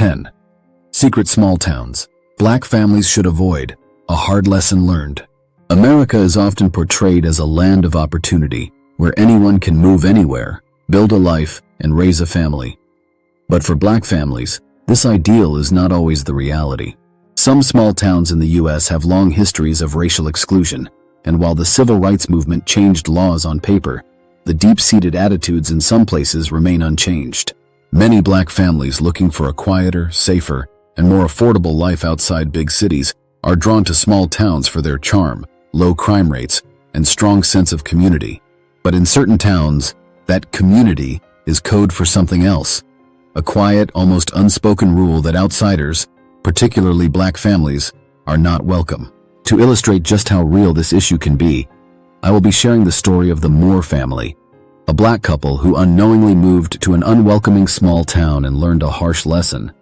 10. Secret small towns. Black families should avoid. A hard lesson learned. America is often portrayed as a land of opportunity, where anyone can move anywhere, build a life, and raise a family. But for black families, this ideal is not always the reality. Some small towns in the U.S. have long histories of racial exclusion, and while the civil rights movement changed laws on paper, the deep-seated attitudes in some places remain unchanged. Many black families looking for a quieter, safer, and more affordable life outside big cities are drawn to small towns for their charm, low crime rates, and strong sense of community. But in certain towns, that community is code for something else. A quiet, almost unspoken rule that outsiders, particularly black families, are not welcome. To illustrate just how real this issue can be, I will be sharing the story of the Moore family, a black couple who unknowingly moved to an unwelcoming small town and learned a harsh lesson.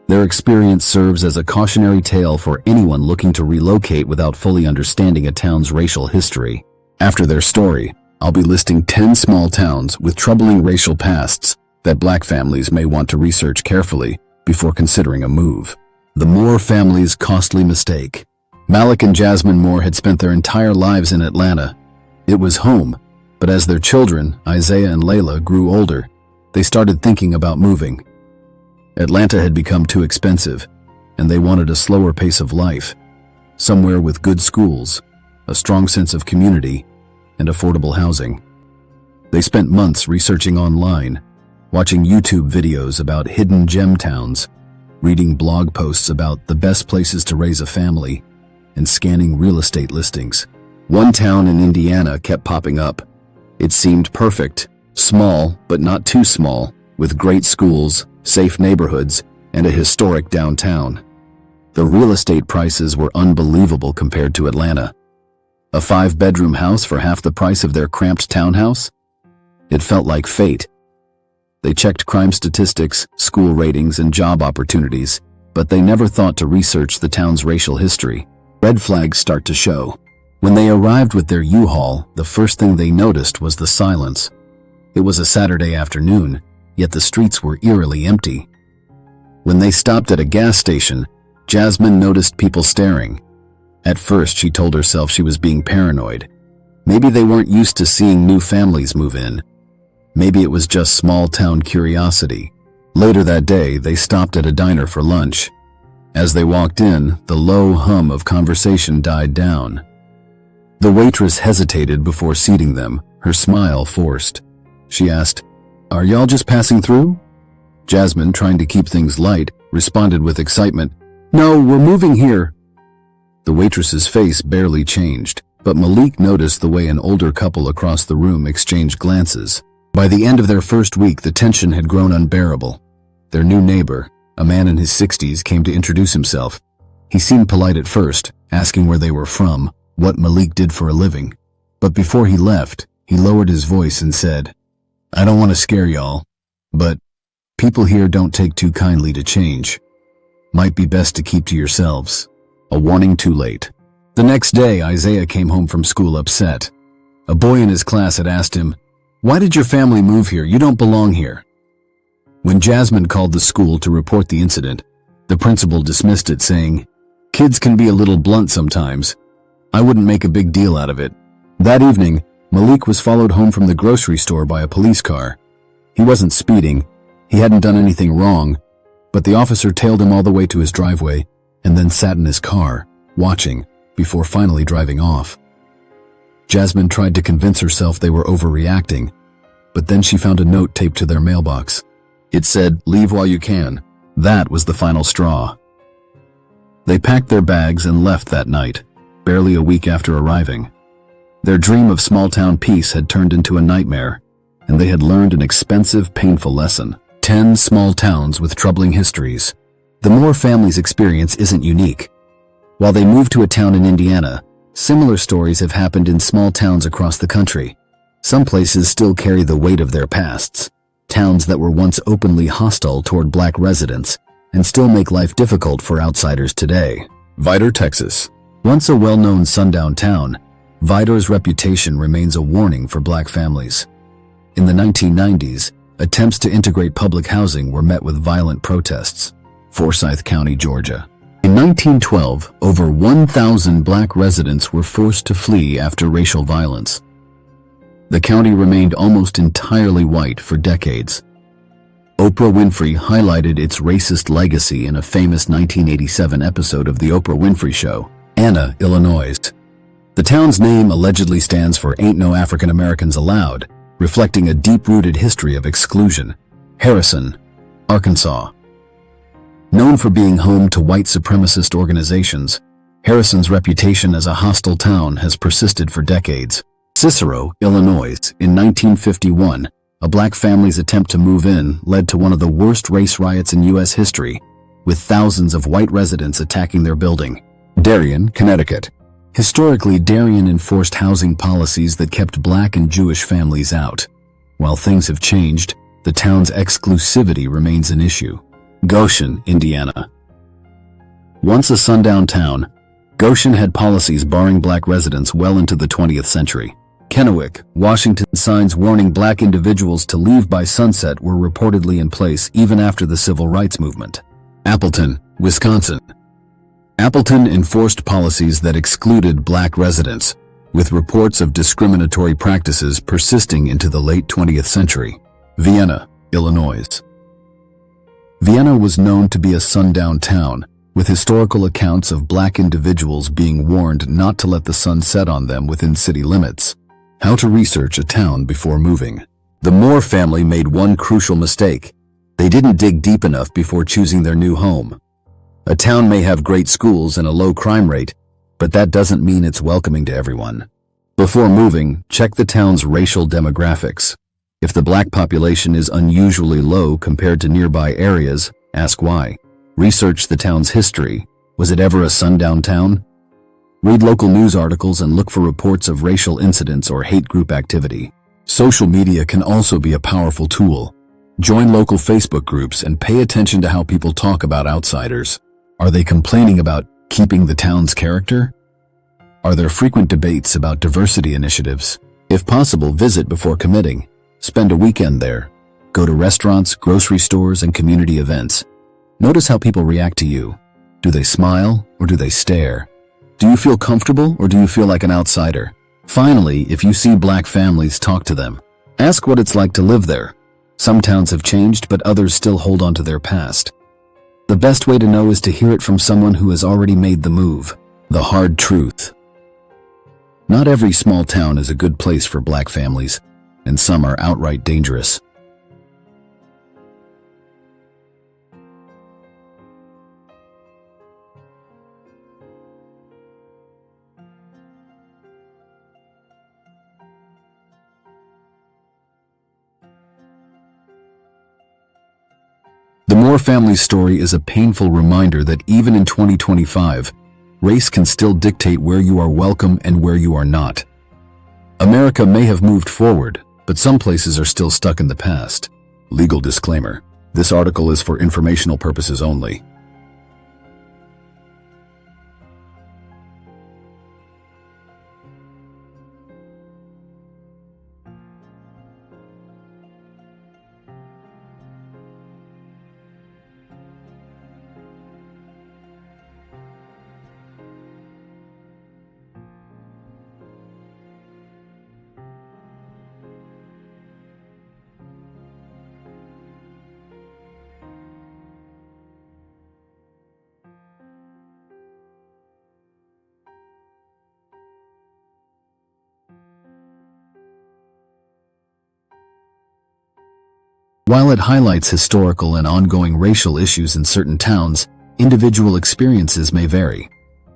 Their experience serves as a cautionary tale for anyone looking to relocate without fully understanding a town's racial history. After their story, I'll be listing 10 small towns with troubling racial pasts that black families may want to research carefully before considering a move. The Moore family's costly mistake. Malik and Jasmine Moore had spent their entire lives in Atlanta. It was home, but as their children, Isaiah and Layla, grew older, they started thinking about moving. Atlanta had become too expensive, and they wanted a slower pace of life, somewhere with good schools, a strong sense of community, and affordable housing. They spent months researching online, watching YouTube videos about hidden gem towns, reading blog posts about the best places to raise a family, and scanning real estate listings. One town in Indiana kept popping up. It seemed perfect, small but not too small, with great schools, safe neighborhoods, and a historic downtown. The real estate prices were unbelievable compared to Atlanta. A 5-bedroom house for half the price of their cramped townhouse? It felt like fate. They checked crime statistics, school ratings, and job opportunities, but they never thought to research the town's racial history. Red flags start to show. When they arrived with their U-Haul, the first thing they noticed was the silence. It was a Saturday afternoon, yet the streets were eerily empty. When they stopped at a gas station, Jasmine noticed people staring. At first, she told herself she was being paranoid. Maybe they weren't used to seeing new families move in. Maybe it was just small-town curiosity. Later that day, they stopped at a diner for lunch. As they walked in, the low hum of conversation died down. The waitress hesitated before seating them, her smile forced. She asked, "Are y'all just passing through?" Jasmine, trying to keep things light, responded with excitement, "No, we're moving here." The waitress's face barely changed, but Malik noticed the way an older couple across the room exchanged glances. By the end of their first week, the tension had grown unbearable. Their new neighbor, a man in his 60s, came to introduce himself. He seemed polite at first, asking where they were from, what Malik did for a living. But before he left, he lowered his voice and said, "I don't want to scare y'all, but people here don't take too kindly to change. Might be best to keep to yourselves." A warning too late. The next day, Isaiah came home from school upset. A boy in his class had asked him, "Why did your family move here? You don't belong here." When Jasmine called the school to report the incident, the principal dismissed it, saying, "Kids can be a little blunt sometimes. I wouldn't make a big deal out of it." That evening, Malik was followed home from the grocery store by a police car. He wasn't speeding, he hadn't done anything wrong, but the officer tailed him all the way to his driveway and then sat in his car, watching, before finally driving off. Jasmine tried to convince herself they were overreacting, but then she found a note taped to their mailbox. It said, "Leave while you can." That was the final straw. They packed their bags and left that night, barely a week after arriving. Their dream of small-town peace had turned into a nightmare, and they had learned an expensive, painful lesson. 10 small towns with troubling histories. The Moore family's experience isn't unique. While they moved to a town in Indiana, similar stories have happened in small towns across the country. Some places still carry the weight of their pasts, towns that were once openly hostile toward black residents and still make life difficult for outsiders today. Vidor, Texas. Once a well-known sundown town, Vidor's reputation remains a warning for black families. In the 1990s, attempts to integrate public housing were met with violent protests. Forsyth County, Georgia. In 1912, over 1,000 black residents were forced to flee after racial violence. The county remained almost entirely white for decades. Oprah Winfrey highlighted its racist legacy in a famous 1987 episode of The Oprah Winfrey Show, Anna, Illinois. The town's name allegedly stands for Ain't No African Americans Allowed, reflecting a deep-rooted history of exclusion. Harrison, Arkansas. Known for being home to white supremacist organizations, Harrison's reputation as a hostile town has persisted for decades. Cicero, Illinois, in 1951, a black family's attempt to move in led to one of the worst race riots in U.S. history, with thousands of white residents attacking their building. Darien, Connecticut. Historically, Darien enforced housing policies that kept black and Jewish families out. While things have changed, the town's exclusivity remains an issue. Goshen, Indiana. Once a sundown town, Goshen had policies barring black residents well into the 20th century. Kennewick, Washington signs warning black individuals to leave by sunset were reportedly in place even after the civil rights movement. Appleton, Wisconsin. Appleton enforced policies that excluded black residents, with reports of discriminatory practices persisting into the late 20th century. Vienna, Illinois. Vienna was known to be a sundown town, with historical accounts of black individuals being warned not to let the sun set on them within city limits. How to research a town before moving. The Moore family made one crucial mistake. They didn't dig deep enough before choosing their new home. A town may have great schools and a low crime rate, but that doesn't mean it's welcoming to everyone. Before moving, check the town's racial demographics. If the black population is unusually low compared to nearby areas, ask why. Research the town's history. Was it ever a sundown town? Read local news articles and look for reports of racial incidents or hate group activity. Social media can also be a powerful tool. Join local Facebook groups and pay attention to how people talk about outsiders. Are they complaining about keeping the town's character? Are there frequent debates about diversity initiatives? If possible, visit before committing. Spend a weekend there. Go to restaurants, grocery stores, and community events. Notice how people react to you. Do they smile or do they stare? Do you feel comfortable or do you feel like an outsider? Finally, if you see black families, talk to them. Ask what it's like to live there. Some towns have changed, but others still hold on to their past. The best way to know is to hear it from someone who has already made the move. The hard truth. Not every small town is a good place for black families, and some are outright dangerous. The Moore family's story is a painful reminder that even in 2025, race can still dictate where you are welcome and where you are not. America may have moved forward, but some places are still stuck in the past. Legal disclaimer. This article is for informational purposes only. While it highlights historical and ongoing racial issues in certain towns, individual experiences may vary.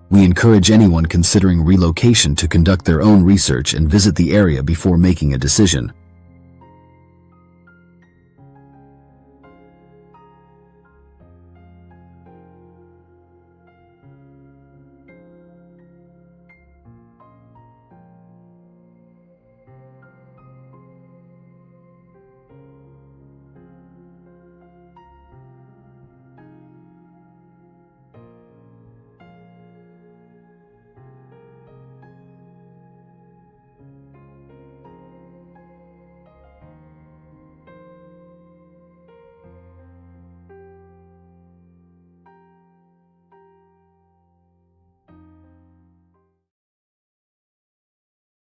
We encourage anyone considering relocation to conduct their own research and visit the area before making a decision.